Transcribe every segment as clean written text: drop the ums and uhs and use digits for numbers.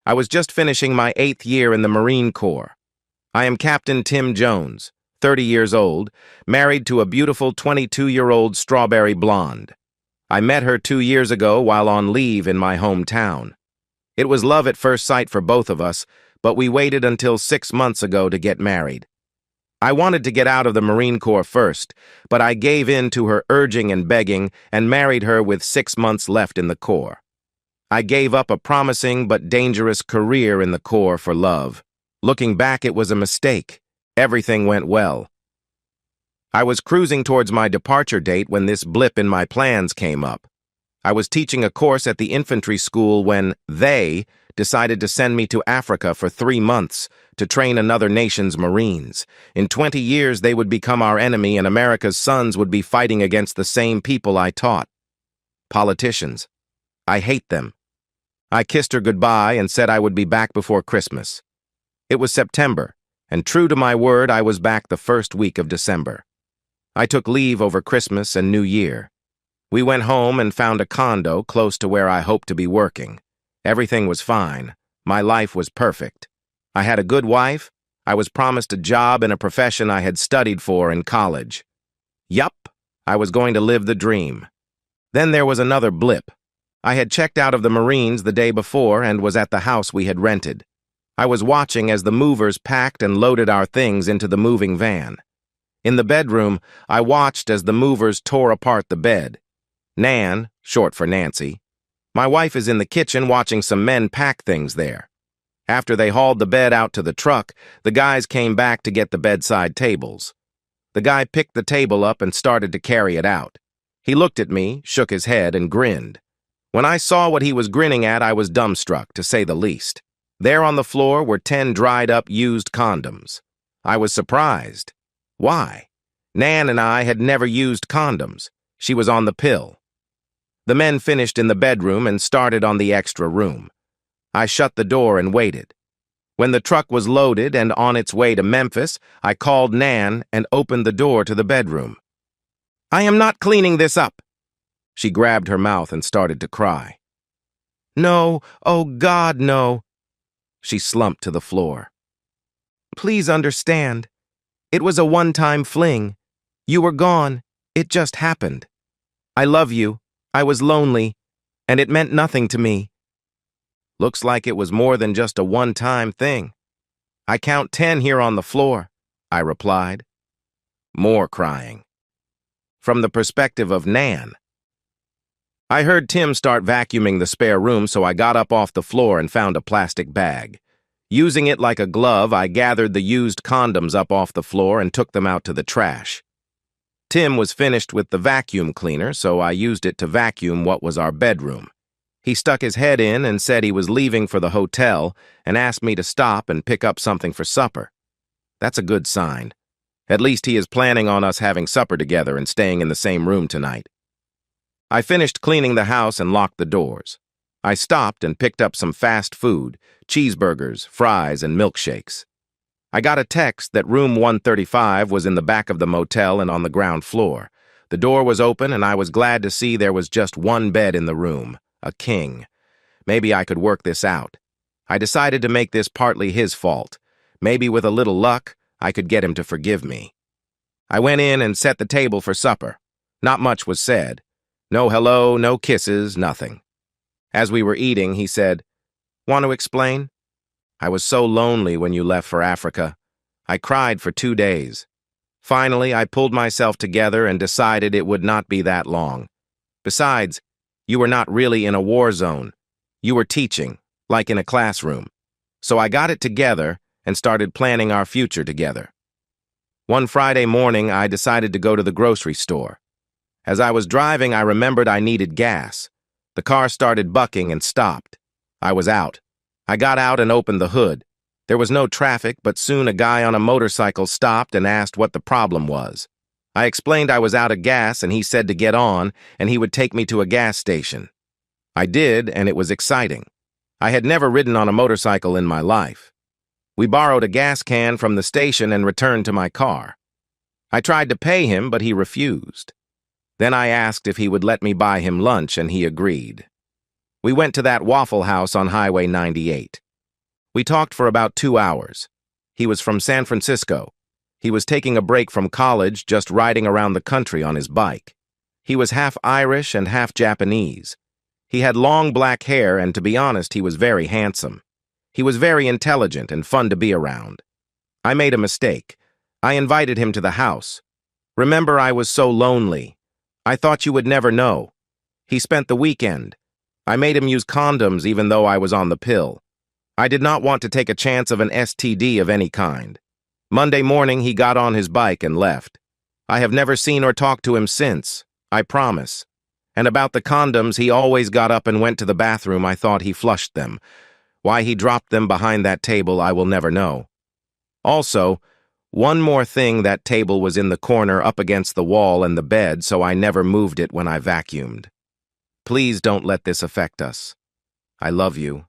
I was just finishing my 8th year in the Marine Corps. I am Captain Tim Jones, 30 years old, married to a beautiful 22-year-old strawberry blonde. I met her 2 years ago while on leave in my hometown. It was love at first sight for both of us, but we waited until 6 months ago to get married. I wanted to get out of the Marine Corps first, but I gave in to her urging and begging and married her with 6 months left in the Corps. I gave up a promising but dangerous career in the Corps for love. Looking back, it was a mistake. Everything went well. I was cruising towards my departure date when this blip in my plans came up. I was teaching a course at the infantry school when they decided to send me to Africa for 3 months to train another nation's Marines. In 20 years, they would become our enemy and America's sons would be fighting against the same people I taught. Politicians. I hate them. I kissed her goodbye and said I would be back before Christmas. It was September, and true to my word, I was back the first week of December. I took leave over Christmas and New Year. We went home and found a condo close to where I hoped to be working. Everything was fine. My life was perfect. I had a good wife. I was promised a job in a profession I had studied for in college. Yup, I was going to live the dream. Then there was another blip. I had checked out of the Marines the day before and was at the house we had rented. I was watching as the movers packed and loaded our things into the moving van. In the bedroom, I watched as the movers tore apart the bed. Nan, short for Nancy, my wife is in the kitchen watching some men pack things there. After they hauled the bed out to the truck, the guys came back to get the bedside tables. The guy picked the table up and started to carry it out. He looked at me, shook his head, and grinned. When I saw what he was grinning at, I was dumbstruck, to say the least. There on the floor were 10 dried-up used condoms. I was surprised. Why? Nan and I had never used condoms. She was on the pill. The men finished in the bedroom and started on the extra room. I shut the door and waited. When the truck was loaded and on its way to Memphis, I called Nan and opened the door to the bedroom. "I am not cleaning this up." She grabbed her mouth and started to cry. "No, oh God, no." She slumped to the floor. "Please understand. It was a one-time fling. You were gone. It just happened. I love you. I was lonely, and it meant nothing to me." "Looks like it was more than just a one-time thing. I count 10 here on the floor," I replied. More crying. From the perspective of Nan. I heard Tim start vacuuming the spare room, so I got up off the floor and found a plastic bag. Using it like a glove, I gathered the used condoms up off the floor and took them out to the trash. Tim was finished with the vacuum cleaner, so I used it to vacuum what was our bedroom. He stuck his head in and said he was leaving for the hotel and asked me to stop and pick up something for supper. That's a good sign. At least he is planning on us having supper together and staying in the same room tonight. I finished cleaning the house and locked the doors. I stopped and picked up some fast food, cheeseburgers, fries, and milkshakes. I got a text that room 135 was in the back of the motel and on the ground floor. The door was open and I was glad to see there was just one bed in the room, a king. Maybe I could work this out. I decided to make this partly his fault. Maybe with a little luck, I could get him to forgive me. I went in and set the table for supper. Not much was said. No hello, no kisses, nothing. As we were eating, he said, "Want to explain? I was so lonely when you left for Africa. I cried for 2 days. Finally, I pulled myself together and decided it would not be that long. Besides, you were not really in a war zone. You were teaching, like in a classroom. So I got it together and started planning our future together. One Friday morning, I decided to go to the grocery store. As I was driving, I remembered I needed gas. The car started bucking and stopped. I was out. I got out and opened the hood. There was no traffic, but soon a guy on a motorcycle stopped and asked what the problem was. I explained I was out of gas and he said to get on and he would take me to a gas station. I did, and it was exciting. I had never ridden on a motorcycle in my life. We borrowed a gas can from the station and returned to my car. I tried to pay him, but he refused. Then I asked if he would let me buy him lunch, and he agreed. We went to that Waffle House on Highway 98. We talked for about 2 hours. He was from San Francisco. He was taking a break from college, just riding around the country on his bike. He was half Irish and half Japanese. He had long black hair, and to be honest, he was very handsome. He was very intelligent and fun to be around. I made a mistake. I invited him to the house. Remember, I was so lonely. I thought you would never know. He spent the weekend. I made him use condoms even though I was on the pill. I did not want to take a chance of an STD of any kind. Monday morning, he got on his bike and left. I have never seen or talked to him since, I promise. And about the condoms, he always got up and went to the bathroom. I thought he flushed them. Why he dropped them behind that table, I will never know. Also, one more thing, that table was in the corner up against the wall and the bed, so I never moved it when I vacuumed. Please don't let this affect us. I love you.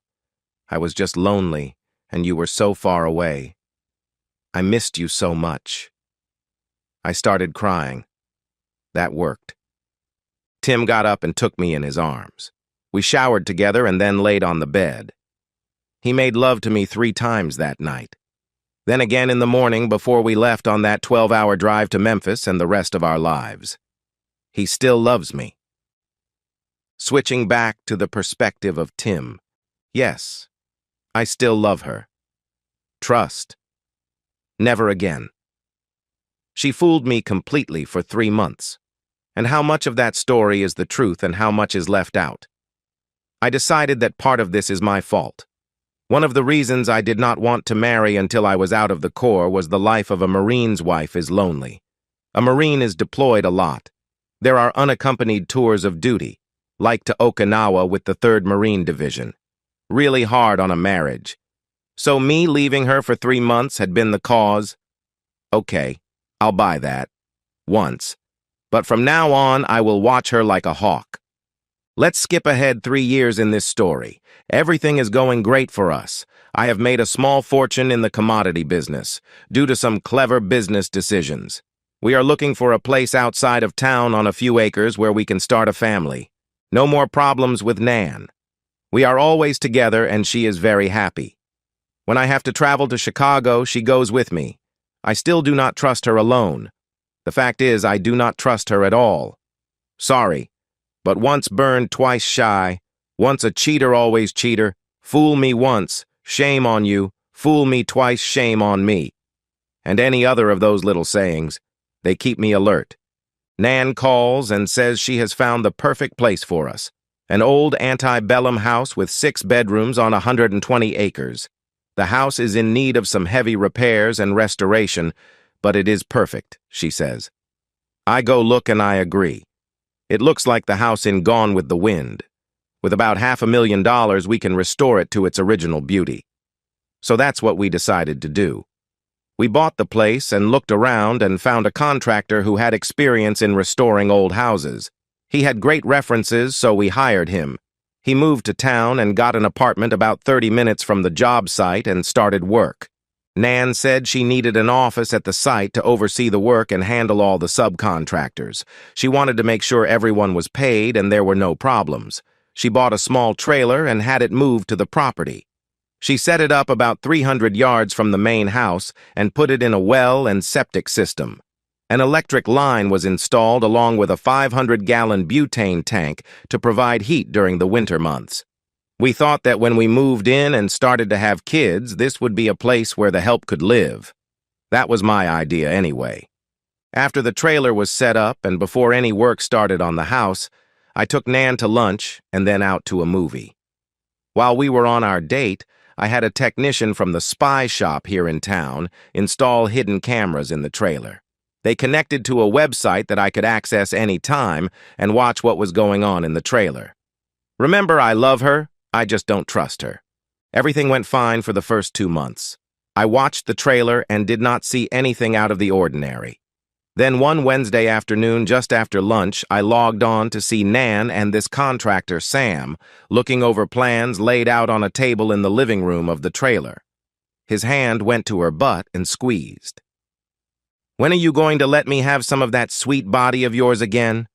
I was just lonely, and you were so far away. I missed you so much. I started crying. That worked. Tim got up and took me in his arms. We showered together and then laid on the bed. He made love to me 3 times that night. Then again in the morning before we left on that 12-hour drive to Memphis and the rest of our lives. He still loves me. Switching back to the perspective of Tim. Yes, I still love her. Trust. Never again. She fooled me completely for 3 months. And how much of that story is the truth and how much is left out? I decided that part of this is my fault. One of the reasons I did not want to marry until I was out of the Corps was the life of a Marine's wife is lonely. A Marine is deployed a lot. There are unaccompanied tours of duty, like to Okinawa with the 3rd Marine Division. Really hard on a marriage. So me leaving her for 3 months had been the cause? Okay, I'll buy that. Once. But from now on, I will watch her like a hawk. Let's skip ahead 3 years in this story. Everything is going great for us. I have made a small fortune in the commodity business, due to some clever business decisions. We are looking for a place outside of town on a few acres where we can start a family. No more problems with Nan. We are always together and she is very happy. When I have to travel to Chicago, she goes with me. I still do not trust her alone. The fact is, I do not trust her at all. Sorry, but once burned, twice shy. Once a cheater, always cheater. Fool me once, shame on you. Fool me twice, shame on me. And any other of those little sayings. They keep me alert. Nan calls and says she has found the perfect place for us. An old antebellum house with 6 bedrooms on 120 acres. The house is in need of some heavy repairs and restoration, but it is perfect, she says. I go look and I agree. It looks like the house in Gone with the Wind. With about $500,000, we can restore it to its original beauty. So that's what we decided to do. We bought the place and looked around and found a contractor who had experience in restoring old houses. He had great references, so we hired him. He moved to town and got an apartment about 30 minutes from the job site and started work. Nan said she needed an office at the site to oversee the work and handle all the subcontractors. She wanted to make sure everyone was paid and there were no problems. She bought a small trailer and had it moved to the property. She set it up about 300 yards from the main house and put it in a well and septic system. An electric line was installed along with a 500-gallon butane tank to provide heat during the winter months. We thought that when we moved in and started to have kids, this would be a place where the help could live. That was my idea anyway. After the trailer was set up and before any work started on the house, I took Nan to lunch and then out to a movie. While we were on our date, I had a technician from the spy shop here in town install hidden cameras in the trailer. They connected to a website that I could access any time and watch what was going on in the trailer. Remember, I love her, I just don't trust her. Everything went fine for the first 2 months. I watched the trailer and did not see anything out of the ordinary. Then one Wednesday afternoon, just after lunch, I logged on to see Nan and this contractor, Sam, looking over plans laid out on a table in the living room of the trailer. His hand went to her butt and squeezed. "When are you going to let me have some of that sweet body of yours again?"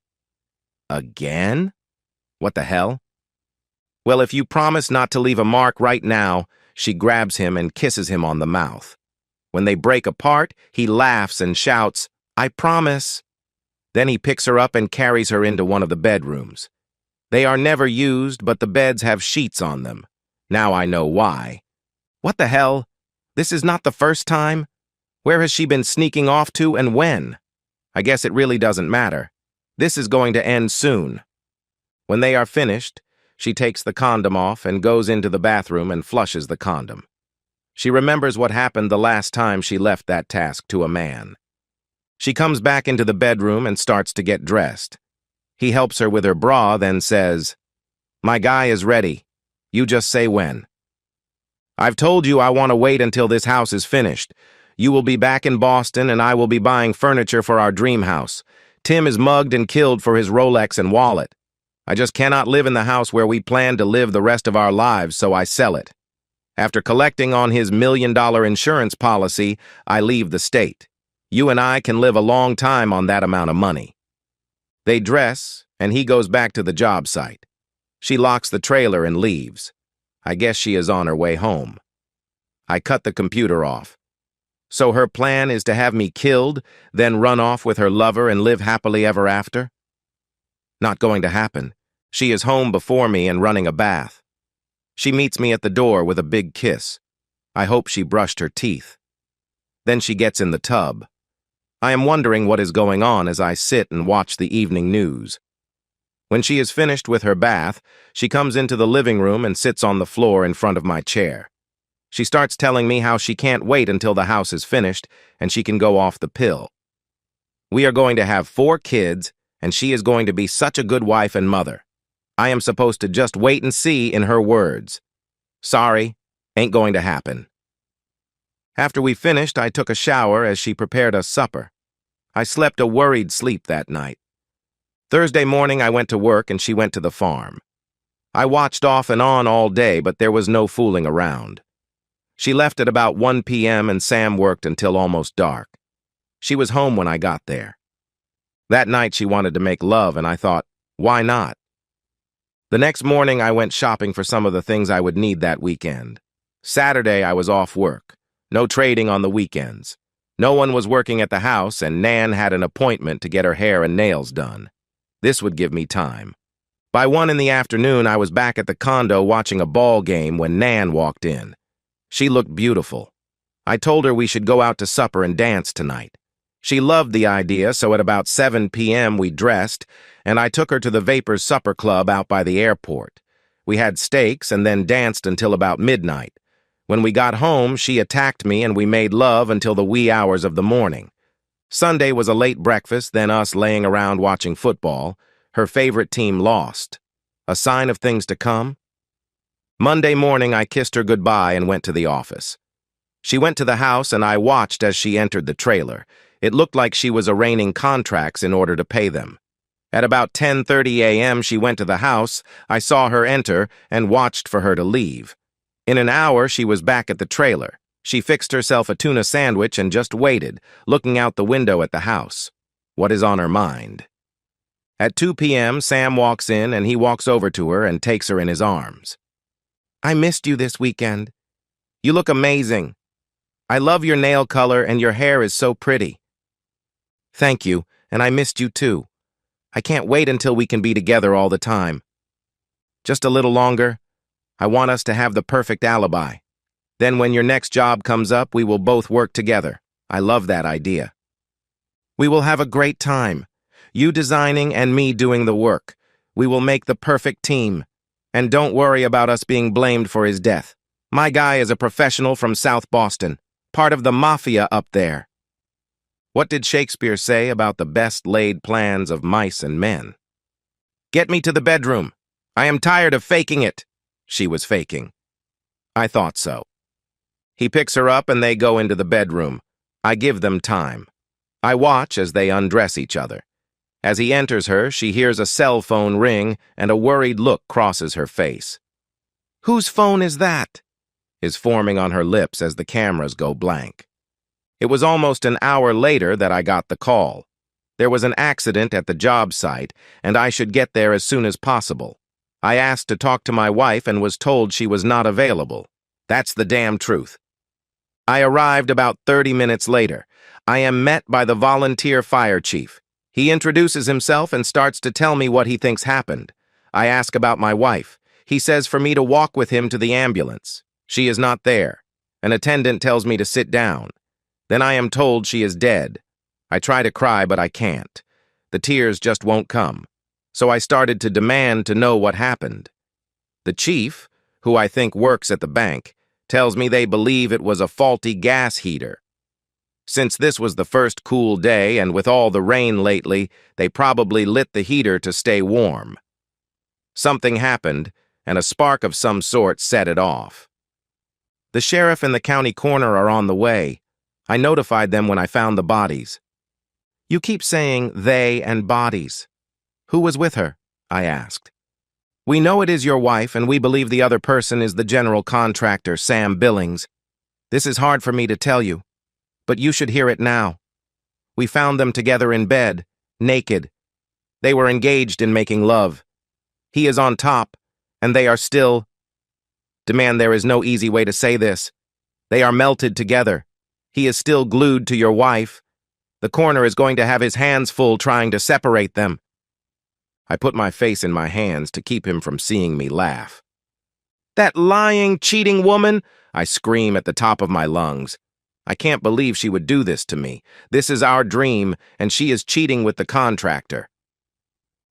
Again? What the hell? Well, if you promise not to leave a mark right now, She grabs him and kisses him on the mouth. When they break apart, he laughs and shouts, "I promise." Then he picks her up and carries her into one of the bedrooms. They are never used, but the beds have sheets on them. Now I know why. What the hell? This is not the first time? Where has she been sneaking off to and when? I guess it really doesn't matter. This is going to end soon. When they are finished, she takes the condom off and goes into the bathroom and flushes the condom. She remembers what happened the last time she left that task to a man. She comes back into the bedroom and starts to get dressed. He helps her with her bra, then says, "My guy is ready. You just say when." "I've told you I want to wait until this house is finished. You will be back in Boston and I will be buying furniture for our dream house. Tim is mugged and killed for his Rolex and wallet. I just cannot live in the house where we plan to live the rest of our lives, so I sell it. After collecting on his $1 million insurance policy, I leave the state. You and I can live a long time on that amount of money." They dress, and he goes back to the job site. She locks the trailer and leaves. I guess she is on her way home. I cut the computer off. So her plan is to have me killed, then run off with her lover and live happily ever after? Not going to happen. She is home before me and running a bath. She meets me at the door with a big kiss. I hope she brushed her teeth. Then she gets in the tub. I am wondering what is going on as I sit and watch the evening news. When she is finished with her bath, she comes into the living room and sits on the floor in front of my chair. She starts telling me how she can't wait until the house is finished and she can go off the pill. We are going to have 4 kids, and she is going to be such a good wife and mother. I am supposed to just wait and see, in her words. Sorry, ain't going to happen. After we finished, I took a shower as she prepared us supper. I slept a worried sleep that night. Thursday morning, I went to work and she went to the farm. I watched off and on all day, but there was no fooling around. She left at about 1 p.m. and Sam worked until almost dark. She was home when I got there. That night she wanted to make love, and I thought, why not? The next morning I went shopping for some of the things I would need that weekend. Saturday I was off work. No trading on the weekends. No one was working at the house, and Nan had an appointment to get her hair and nails done. This would give me time. By 1 in the afternoon, I was back at the condo watching a ball game when Nan walked in. She looked beautiful. I told her we should go out to supper and dance tonight. She loved the idea, so at about 7 p.m. we dressed, and I took her to the Vapors Supper Club out by the airport. We had steaks and then danced until about midnight. When we got home, she attacked me and we made love until the wee hours of the morning. Sunday was a late breakfast, then us laying around watching football. Her favorite team lost. A sign of things to come? Monday morning, I kissed her goodbye and went to the office. She went to the house and I watched as she entered the trailer. It looked like she was arraigning contracts in order to pay them. At about 10:30 a.m., she went to the house. I saw her enter and watched for her to leave. In an hour, she was back at the trailer. She fixed herself a tuna sandwich and just waited, looking out the window at the house. What is on her mind? At 2 p.m., Sam walks in and he walks over to her and takes her in his arms. "I missed you this weekend. You look amazing. I love your nail color and your hair is so pretty." "Thank you, and I missed you too. I can't wait until we can be together all the time. Just a little longer. I want us to have the perfect alibi. Then when your next job comes up, we will both work together. I love that idea. We will have a great time. You designing and me doing the work. We will make the perfect team. And don't worry about us being blamed for his death. My guy is a professional from South Boston, part of the mafia up there." What did Shakespeare say about the best laid plans of mice and men? "Get me to the bedroom. I am tired of faking it." She was faking. I thought so. He picks her up and they go into the bedroom. I give them time. I watch as they undress each other. As he enters her, she hears a cell phone ring and a worried look crosses her face. "Whose phone is that?" is forming on her lips as the cameras go blank. It was almost an hour later that I got the call. There was an accident at the job site, and I should get there as soon as possible. I asked to talk to my wife and was told she was not available. That's the damn truth. I arrived about 30 minutes later. I am met by the volunteer fire chief. He introduces himself and starts to tell me what he thinks happened. I ask about my wife. He says for me to walk with him to the ambulance. She is not there. An attendant tells me to sit down. Then I am told she is dead. I try to cry, but I can't. The tears just won't come. So I started to demand to know what happened. The chief, who I think works at the bank, tells me they believe it was a faulty gas heater. Since this was the first cool day and with all the rain lately, they probably lit the heater to stay warm. Something happened, and a spark of some sort set it off. The sheriff and the county coroner are on the way. I notified them when I found the bodies. You keep saying they and bodies. Who was with her? I asked. We know it is your wife, and we believe the other person is the general contractor, Sam Billings. This is hard for me to tell you, but you should hear it now. We found them together in bed, naked. They were engaged in making love. He is on top, and they are still... Demand, there is no easy way to say this. They are melted together. He is still glued to your wife. The coroner is going to have his hands full trying to separate them. I put my face in my hands to keep him from seeing me laugh. That lying, cheating woman! I scream at the top of my lungs. I can't believe she would do this to me. This is our dream, and she is cheating with the contractor.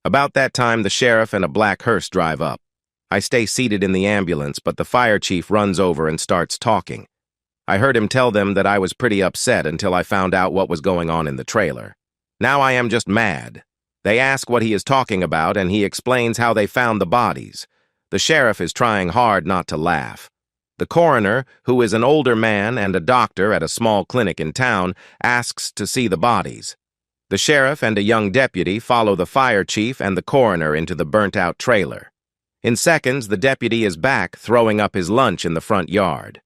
About that time, the sheriff and a black hearse drive up. I stay seated in the ambulance, but the fire chief runs over and starts talking. I heard him tell them that I was pretty upset until I found out what was going on in the trailer. Now I am just mad. They ask what he is talking about, and he explains how they found the bodies. The sheriff is trying hard not to laugh. The coroner, who is an older man and a doctor at a small clinic in town, asks to see the bodies. The sheriff and a young deputy follow the fire chief and the coroner into the burnt-out trailer. In seconds, the deputy is back, throwing up his lunch in the front yard.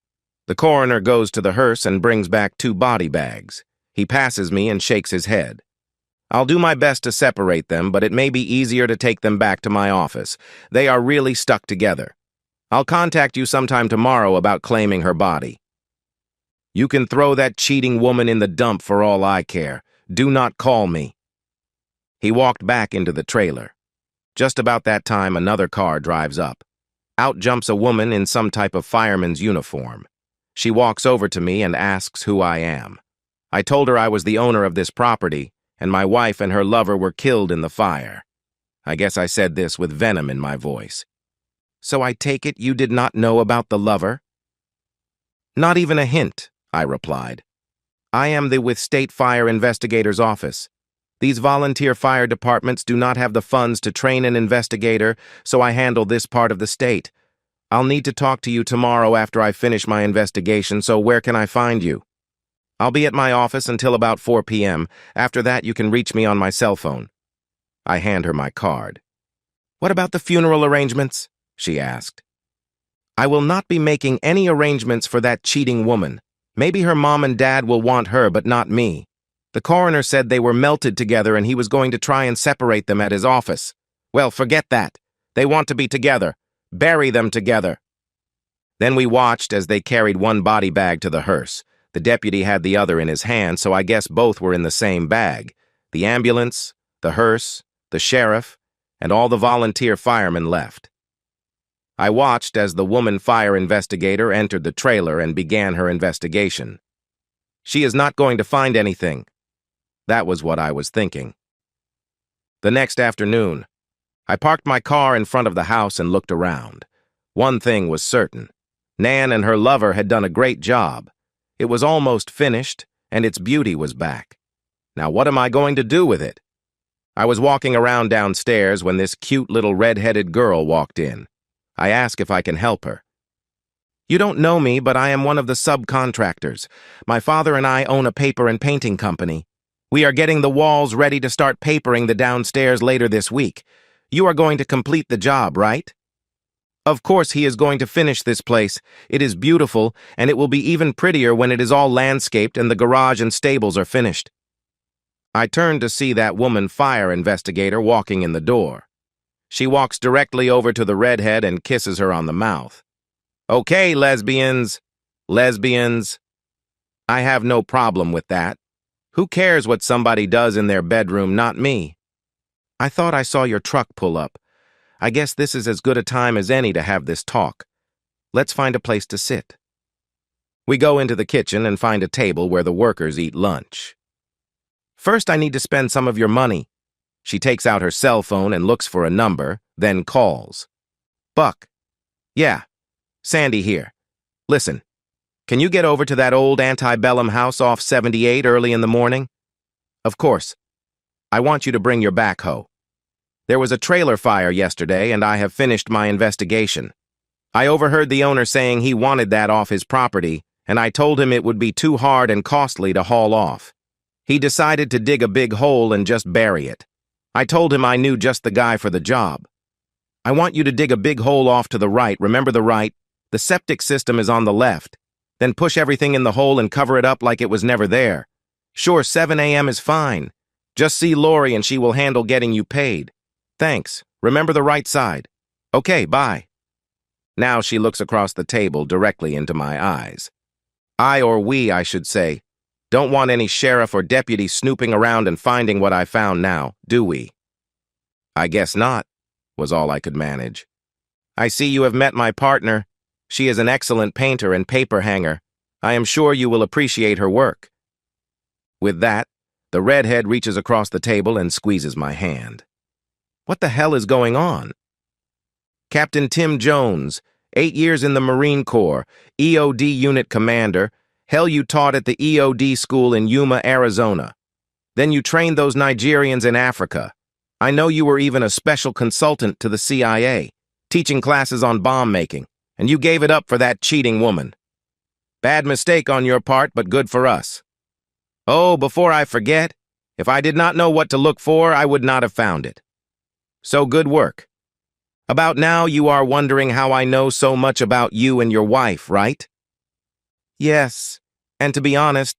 The coroner goes to the hearse and brings back 2 body bags. He passes me and shakes his head. I'll do my best to separate them, but it may be easier to take them back to my office. They are really stuck together. I'll contact you sometime tomorrow about claiming her body. You can throw that cheating woman in the dump for all I care. Do not call me. He walked back into the trailer. Just about that time, another car drives up. Out jumps a woman in some type of fireman's uniform. She walks over to me and asks who I am. I told her I was the owner of this property, and my wife and her lover were killed in the fire. I guess I said this with venom in my voice. So I take it you did not know about the lover? Not even a hint, I replied. I am with State Fire Investigator's office. These volunteer fire departments do not have the funds to train an investigator, so I handle this part of the state. I'll need to talk to you tomorrow after I finish my investigation, so where can I find you? I'll be at my office until about 4 p.m. After that, you can reach me on my cell phone. I hand her my card. What about the funeral arrangements? She asked. I will not be making any arrangements for that cheating woman. Maybe her mom and dad will want her, but not me. The coroner said they were melted together and he was going to try and separate them at his office. Well, forget that. They want to be together. Bury them together. Then we watched as they carried one body bag to the hearse. The deputy had the other in his hand, so I guess both were in the same bag. The ambulance, the hearse, the sheriff, and all the volunteer firemen left. I watched as the woman fire investigator entered the trailer and began her investigation. She is not going to find anything. That was what I was thinking. The next afternoon, I parked my car in front of the house and looked around. One thing was certain. Nan and her lover had done a great job. It was almost finished, and its beauty was back. Now what am I going to do with it? I was walking around downstairs when this cute little red-headed girl walked in. I asked if I can help her. You don't know me, but I am one of the subcontractors. My father and I own a paper and painting company. We are getting the walls ready to start papering the downstairs later this week. You are going to complete the job, right? Of course he is going to finish this place. It is beautiful, and it will be even prettier when it is all landscaped and the garage and stables are finished. I turned to see that woman fire investigator walking in the door. She walks directly over to the redhead and kisses her on the mouth. Okay, lesbians. Lesbians. I have no problem with that. Who cares what somebody does in their bedroom, not me? I thought I saw your truck pull up. I guess this is as good a time as any to have this talk. Let's find a place to sit. We go into the kitchen and find a table where the workers eat lunch. First, I need to spend some of your money. She takes out her cell phone and looks for a number, then calls. Buck. Yeah, Sandy here. Listen, can you get over to that old antebellum house off 78 early in the morning? Of course. I want you to bring your backhoe. There was a trailer fire yesterday, and I have finished my investigation. I overheard the owner saying he wanted that off his property, and I told him it would be too hard and costly to haul off. He decided to dig a big hole and just bury it. I told him I knew just the guy for the job. I want you to dig a big hole off to the right. Remember the right? The septic system is on the left. Then push everything in the hole and cover it up like it was never there. Sure, 7 a.m. is fine. Just see Lori and she will handle getting you paid. Thanks. Remember the right side. Okay, bye. Now she looks across the table directly into my eyes. I, or we, I should say, don't want any sheriff or deputy snooping around and finding what I found now, do we? I guess not, was all I could manage. I see you have met my partner. She is an excellent painter and paper hanger. I am sure you will appreciate her work. With that, the redhead reaches across the table and squeezes my hand. What the hell is going on? Captain Tim Jones, 8 years in the Marine Corps, EOD unit commander. Hell, you taught at the EOD school in Yuma, Arizona. Then you trained those Nigerians in Africa. I know you were even a special consultant to the CIA, teaching classes on bomb making, and you gave it up for that cheating woman. Bad mistake on your part, but good for us. Oh, before I forget, if I did not know what to look for, I would not have found it. So good work. About now, you are wondering how I know so much about you and your wife, right? Yes, and to be honest,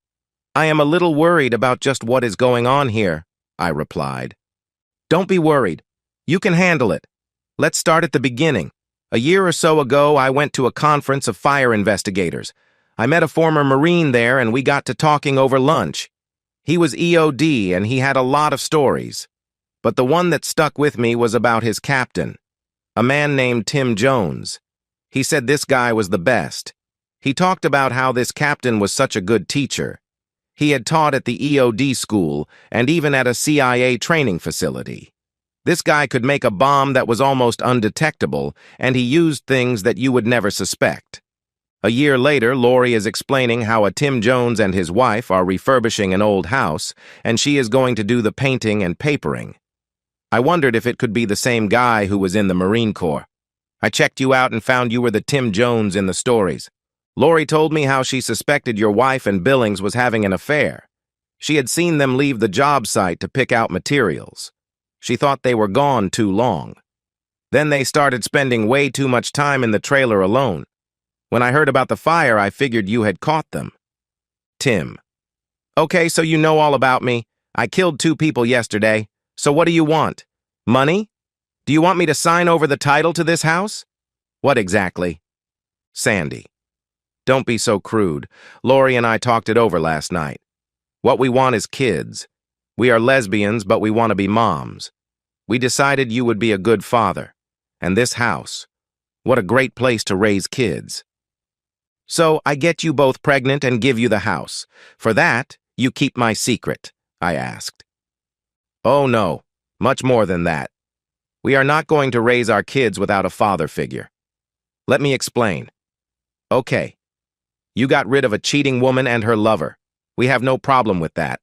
I am a little worried about just what is going on here, I replied. Don't be worried. You can handle it. Let's start at the beginning. A year or so ago, I went to a conference of fire investigators. I met a former Marine there, and we got to talking over lunch. He was EOD, and he had a lot of stories. But the one that stuck with me was about his captain, a man named Tim Jones. He said this guy was the best. He talked about how this captain was such a good teacher. He had taught at the EOD school and even at a CIA training facility. This guy could make a bomb that was almost undetectable, and he used things that you would never suspect. A year later, Lori is explaining how a Tim Jones and his wife are refurbishing an old house, and she is going to do the painting and papering. I wondered if it could be the same guy who was in the Marine Corps. I checked you out and found you were the Tim Jones in the stories. Lori told me how she suspected your wife and Billings was having an affair. She had seen them leave the job site to pick out materials. She thought they were gone too long. Then they started spending way too much time in the trailer alone. When I heard about the fire, I figured you had caught them. Tim. Okay, so you know all about me. I killed 2 people yesterday. So what do you want? Money? Do you want me to sign over the title to this house? What exactly? Sandy. Don't be so crude. Lori and I talked it over last night. What we want is kids. We are lesbians, but we want to be moms. We decided you would be a good father. And this house. What a great place to raise kids. So I get you both pregnant and give you the house. For that, you keep my secret, I asked. Oh no, much more than that. We are not going to raise our kids without a father figure. Let me explain. Okay. You got rid of a cheating woman and her lover. We have no problem with that.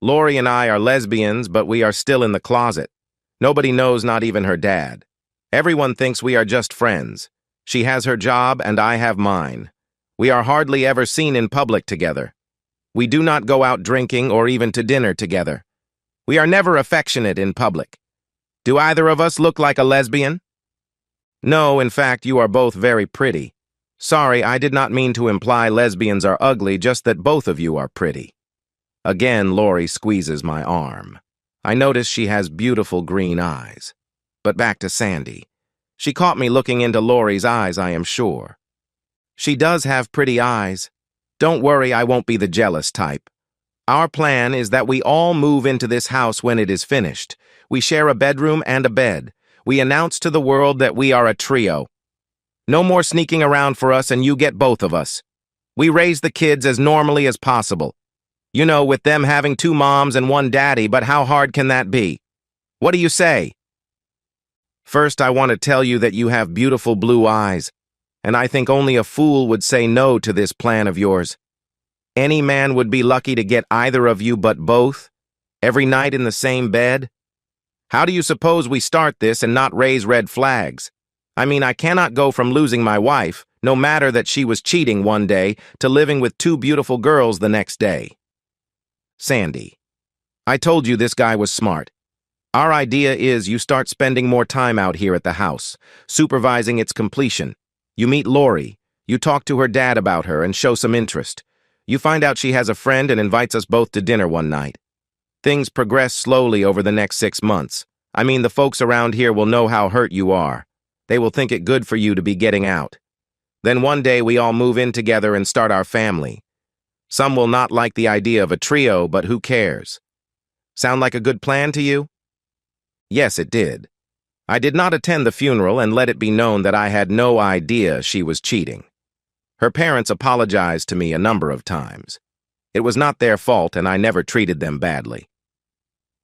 Lori and I are lesbians, but we are still in the closet. Nobody knows, not even her dad. Everyone thinks we are just friends. She has her job and I have mine. We are hardly ever seen in public together. We do not go out drinking or even to dinner together. We are never affectionate in public. Do either of us look like a lesbian? No, in fact, you are both very pretty. Sorry, I did not mean to imply lesbians are ugly, just that both of you are pretty. Again, Lori squeezes my arm. I notice she has beautiful green eyes. But back to Sandy. She caught me looking into Lori's eyes, I am sure. She does have pretty eyes. Don't worry, I won't be the jealous type. Our plan is that we all move into this house when it is finished. We share a bedroom and a bed. We announce to the world that we are a trio. No more sneaking around for us, and you get both of us. We raise the kids as normally as possible. You know, with them having 2 moms and 1 daddy, but how hard can that be? What do you say? First, I want to tell you that you have beautiful blue eyes, and I think only a fool would say no to this plan of yours. Any man would be lucky to get either of you, but both, every night in the same bed. How do you suppose we start this and not raise red flags? I mean, I cannot go from losing my wife, no matter that she was cheating one day, to living with 2 beautiful girls the next day. Sandy, I told you this guy was smart. Our idea is you start spending more time out here at the house, supervising its completion. You meet Lori, you talk to her dad about her and show some interest. You find out she has a friend and invites us both to dinner one night. Things progress slowly over the next 6 months. I mean, the folks around here will know how hurt you are. They will think it good for you to be getting out. Then one day we all move in together and start our family. Some will not like the idea of a trio, but who cares? Sound like a good plan to you? Yes, it did. I did not attend the funeral and let it be known that I had no idea she was cheating. Her parents apologized to me a number of times. It was not their fault, and I never treated them badly.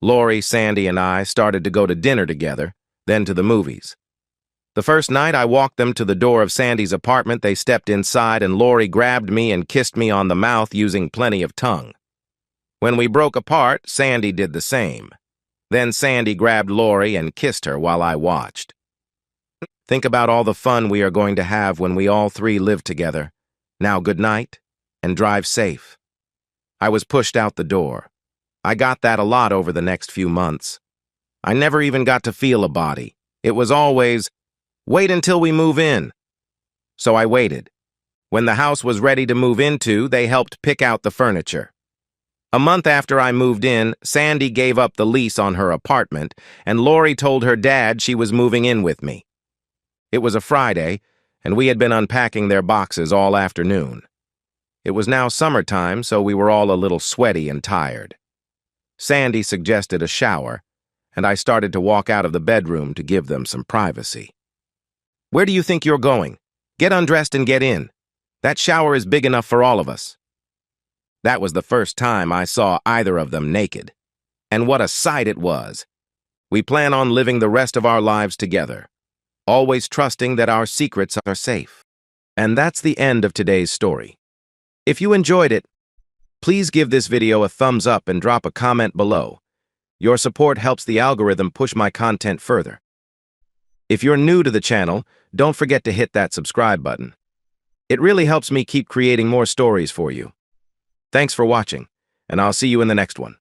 Lori, Sandy, and I started to go to dinner together, then to the movies. The first night I walked them to the door of Sandy's apartment, they stepped inside and Lori grabbed me and kissed me on the mouth using plenty of tongue. When we broke apart, Sandy did the same. Then Sandy grabbed Lori and kissed her while I watched. Think about all the fun we are going to have when we all 3 live together. Now good night, and drive safe. I was pushed out the door. I got that a lot over the next few months. I never even got to feel a body. It was always, wait until we move in. So I waited. When the house was ready to move into, they helped pick out the furniture. A month after I moved in, Sandy gave up the lease on her apartment, and Lori told her dad she was moving in with me. It was a Friday, and we had been unpacking their boxes all afternoon. It was now summertime, so we were all a little sweaty and tired. Sandy suggested a shower, and I started to walk out of the bedroom to give them some privacy. Where do you think you're going? Get undressed and get in. That shower is big enough for all of us. That was the first time I saw either of them naked. And what a sight it was. We plan on living the rest of our lives together, always trusting that our secrets are safe. And that's the end of today's story. If you enjoyed it, please give this video a thumbs up and drop a comment below. Your support helps the algorithm push my content further. If you're new to the channel, don't forget to hit that subscribe button. It really helps me keep creating more stories for you. Thanks for watching, and I'll see you in the next one.